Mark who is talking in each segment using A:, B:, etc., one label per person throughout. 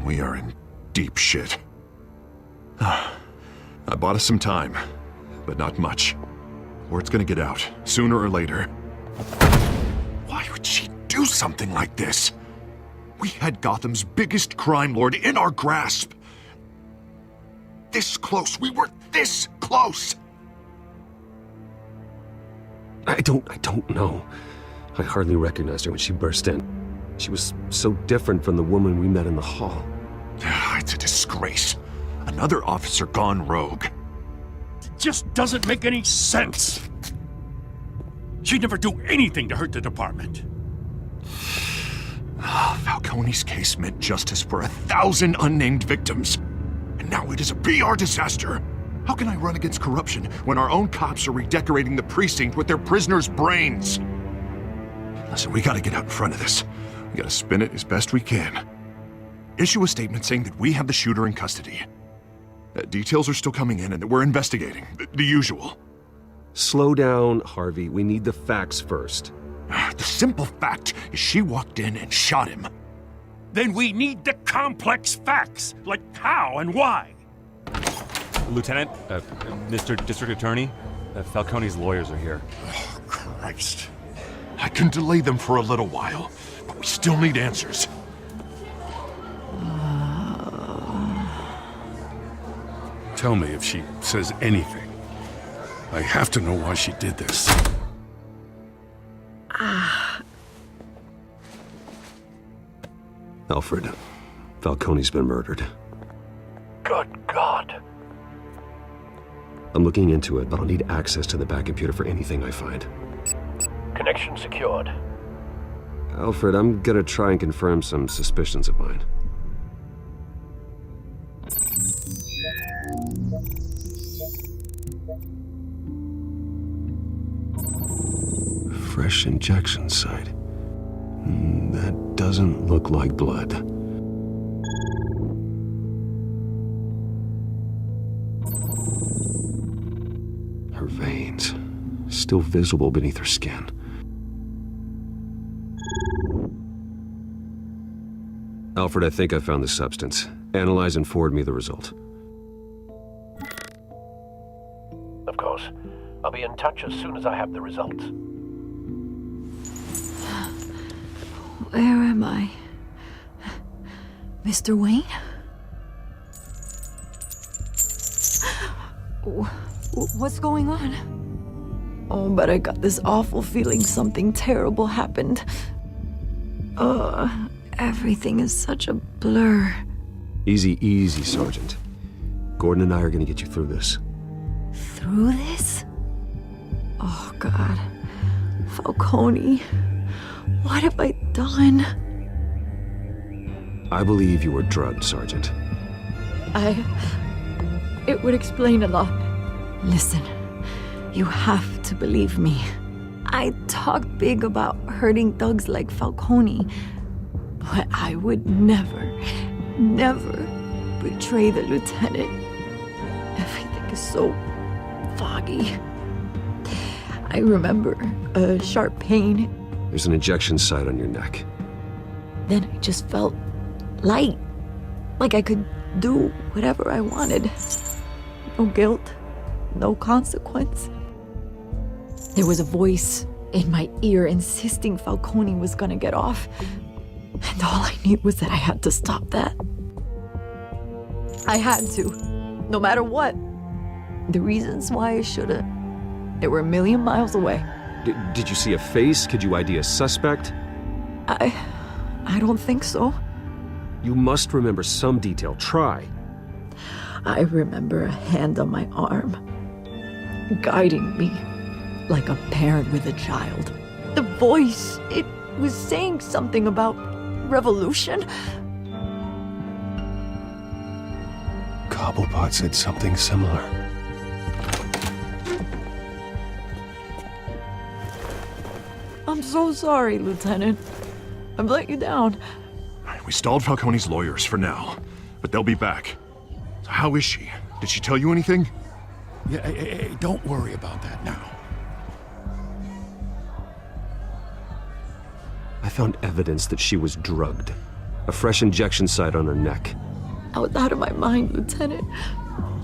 A: We are in deep shit. I bought us some time, but not much. Word's gonna get out, sooner or later. Why would she do something like this? We had Gotham's biggest crime lord in our grasp. This close, we were this close!
B: I don't know. I hardly recognized her when she burst in. She was so different from the woman we met in the hall.
A: It's a disgrace. Another officer gone rogue.
C: It just doesn't make any sense. She'd never do anything to hurt the department.
A: Falcone's case meant justice for 1,000 unnamed victims. And now it is a PR disaster. How can I run against corruption when our own cops are redecorating the precinct with their prisoners' brains? Listen, we gotta get out in front of this. We gotta spin it as best we can. Issue a statement saying that we have the shooter in custody. Details are still coming in and that we're investigating. The usual.
B: Slow down, Harvey. We need the facts first.
A: The simple fact is she walked in and shot him.
C: Then we need the complex facts, like how and why.
D: Lieutenant, Mr. District Attorney, Falcone's lawyers are here.
A: Oh, Christ. I can delay them for a little while, but we still need answers.
C: Tell me if she says anything. I have to know why she did this.
B: Alfred, Falcone's been murdered.
C: Good God.
B: I'm looking into it, but I'll need access to the back computer for anything I find.
E: Connection secured.
B: Alfred, I'm gonna try and confirm some suspicions of mine. Fresh injection site. That doesn't look like blood. Her veins, still visible beneath her skin. Alfred, I think I found the substance. Analyze and forward me the result.
E: Of course. I'll be in touch as soon as I have the results.
F: Where am I? Mr. Wayne? What's going on? Oh, but I got this awful feeling something terrible happened. Everything is such a blur.
B: Easy, easy, Sergeant. Gordon and I are gonna get you through this.
F: Through this? Oh, God. Falcone. What have I done?
B: I believe you were drugged, Sergeant.
F: It would explain a lot. Listen, you have to believe me. I talk big about hurting thugs like Falcone, but I would never betray the lieutenant. Everything is so foggy. I remember a sharp pain.
B: There's an injection site on your neck.
F: Then I just felt light, like I could do whatever I wanted. No guilt, no consequence. There was a voice in my ear insisting Falcone was gonna get off. And all I knew was that I had to stop that. I had to, no matter what. The reasons why I shouldn't, they were a million miles away.
B: Did you see a face? Could you ID a suspect?
F: I don't think so.
B: You must remember some detail. Try.
F: I remember a hand on my arm, guiding me like a parent with a child. The voice, it was saying something about revolution.
B: Cobblepot said something similar.
F: I'm so sorry, Lieutenant. I've let you down.
A: We stalled Falcone's lawyers for now, but they'll be back. So how is she? Did she tell you anything?
C: Yeah, hey, don't worry about that now.
B: I found evidence that she was drugged. A fresh injection site on her neck.
F: I was out of my mind, Lieutenant.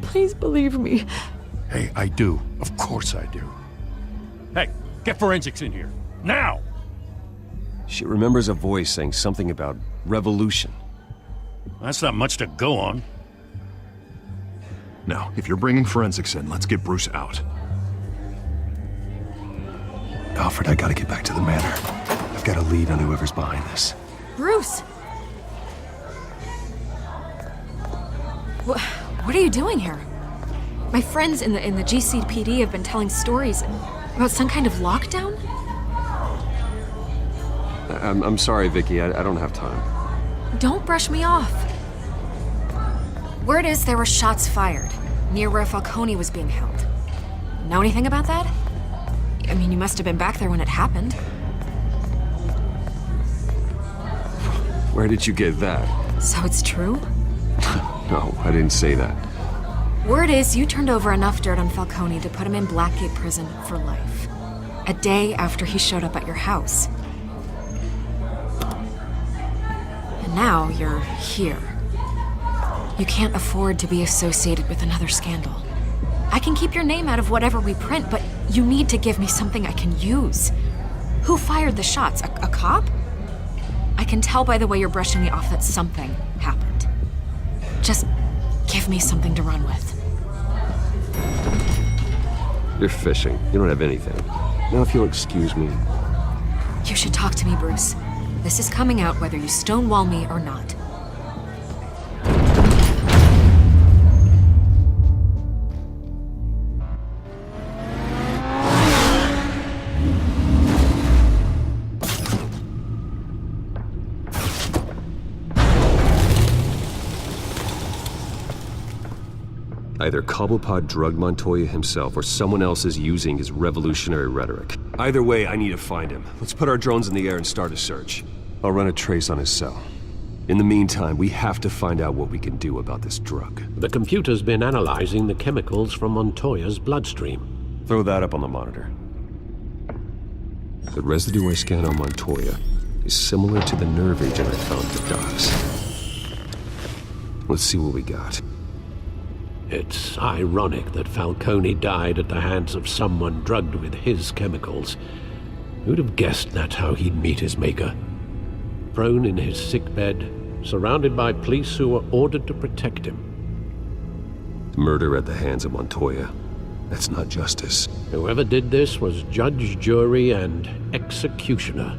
F: Please believe me.
C: Hey, I do. Of course I do. Hey, get forensics in here. Now!
B: She remembers a voice saying something about revolution.
C: That's not much to go on.
A: Now, if you're bringing forensics in, let's get Bruce out.
B: Alfred, I gotta get back to the manor. I've got a lead on whoever's behind this.
G: Bruce! What are you doing here? My friends in the GCPD have been telling stories about some kind of lockdown?
B: I'm sorry, Vicky. I don't have time.
G: Don't brush me off. Word is there were shots fired near where Falcone was being held. Know anything about that? I mean, you must have been back there when it happened.
B: Where did you get that?
G: So it's true?
B: No, I didn't say that.
G: Word is you turned over enough dirt on Falcone to put him in Blackgate Prison for life. A day after he showed up at your house. And now you're here. You can't afford to be associated with another scandal. I can keep your name out of whatever we print, but you need to give me something I can use. Who fired the shots? A cop? I can tell by the way you're brushing me off that something happened. Just give me something to run with.
B: You're fishing. You don't have anything. Now, if you'll excuse me.
G: You should talk to me, Bruce. This is coming out whether you stonewall me or not.
B: Either Cobblepot drugged Montoya himself, or someone else is using his revolutionary rhetoric. Either way, I need to find him. Let's put our drones in the air and start a search. I'll run a trace on his cell. In the meantime, we have to find out what we can do about this drug.
H: The computer's been analyzing the chemicals from Montoya's bloodstream.
B: Throw that up on the monitor. The residue I scanned on Montoya is similar to the nerve agent I found at the docks. Let's see what we got.
H: It's ironic that Falcone died at the hands of someone drugged with his chemicals. Who'd have guessed that's how he'd meet his maker? Prone in his sickbed, surrounded by police who were ordered to protect him.
B: Murder at the hands of Montoya. That's not justice.
H: Whoever did this was judge, jury, and executioner.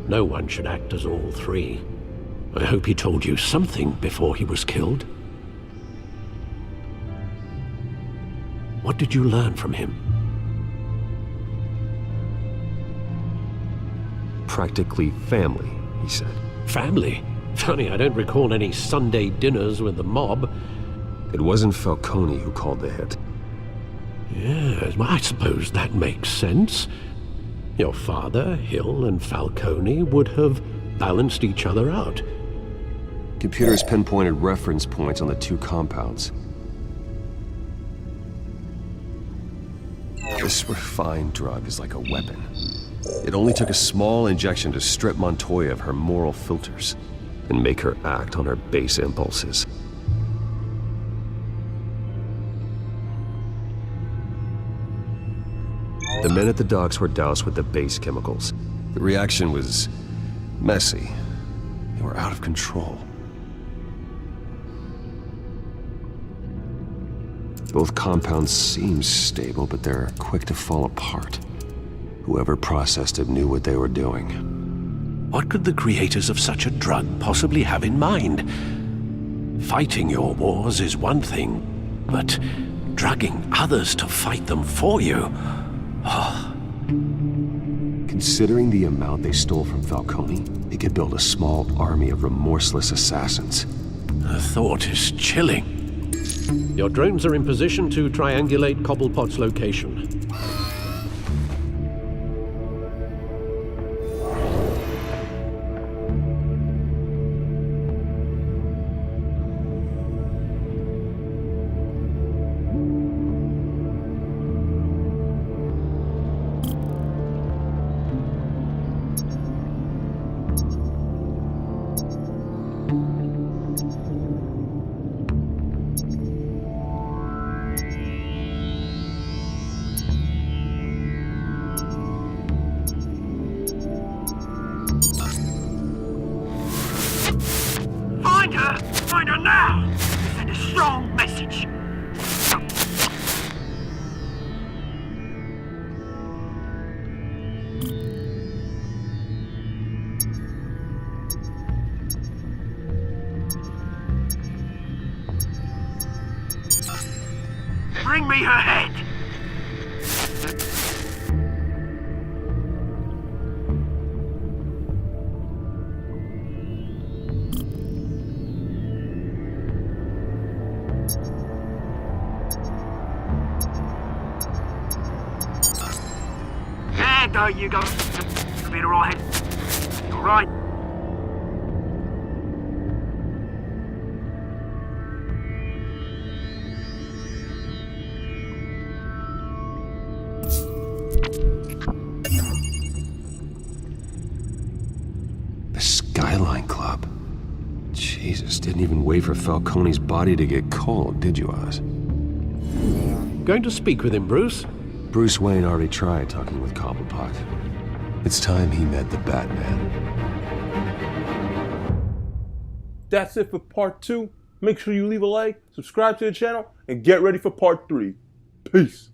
H: No one should act as all three. I hope he told you something before he was killed. What did you learn from him?
B: Practically family, he said.
H: Family? Funny, I don't recall any Sunday dinners with the mob.
B: It wasn't Falcone who called the hit.
H: Yes, well, I suppose that makes sense. Your father, Hill, and Falcone would have balanced each other out.
B: Computers pinpointed reference points on the two compounds. This refined drug is like a weapon. It only took a small injection to strip Montoya of her moral filters and make her act on her base impulses. The men at the docks were doused with the base chemicals. The reaction was messy. They were out of control. Both compounds seem stable, but they're quick to fall apart. Whoever processed it knew what they were doing.
H: What could the creators of such a drug possibly have in mind? Fighting your wars is one thing, but drugging others to fight them for you? Oh.
B: Considering the amount they stole from Falcone, they could build a small army of remorseless assassins.
H: The thought is chilling. Your drones are in position to triangulate Cobblepot's location.
I: Find her! Find her now! Send a strong message! Bring me her head! There you go. You'll be alright. Alright.
B: The Skyline Club. Jesus, didn't even wait for Falcone's body to get cold, did you, Oz?
H: Going to speak with him, Bruce?
B: Bruce Wayne already tried talking with Cobblepot. It's time he met the Batman.
J: That's it for part 2. Make sure you leave a like, subscribe to the channel, and get ready for part 3. Peace.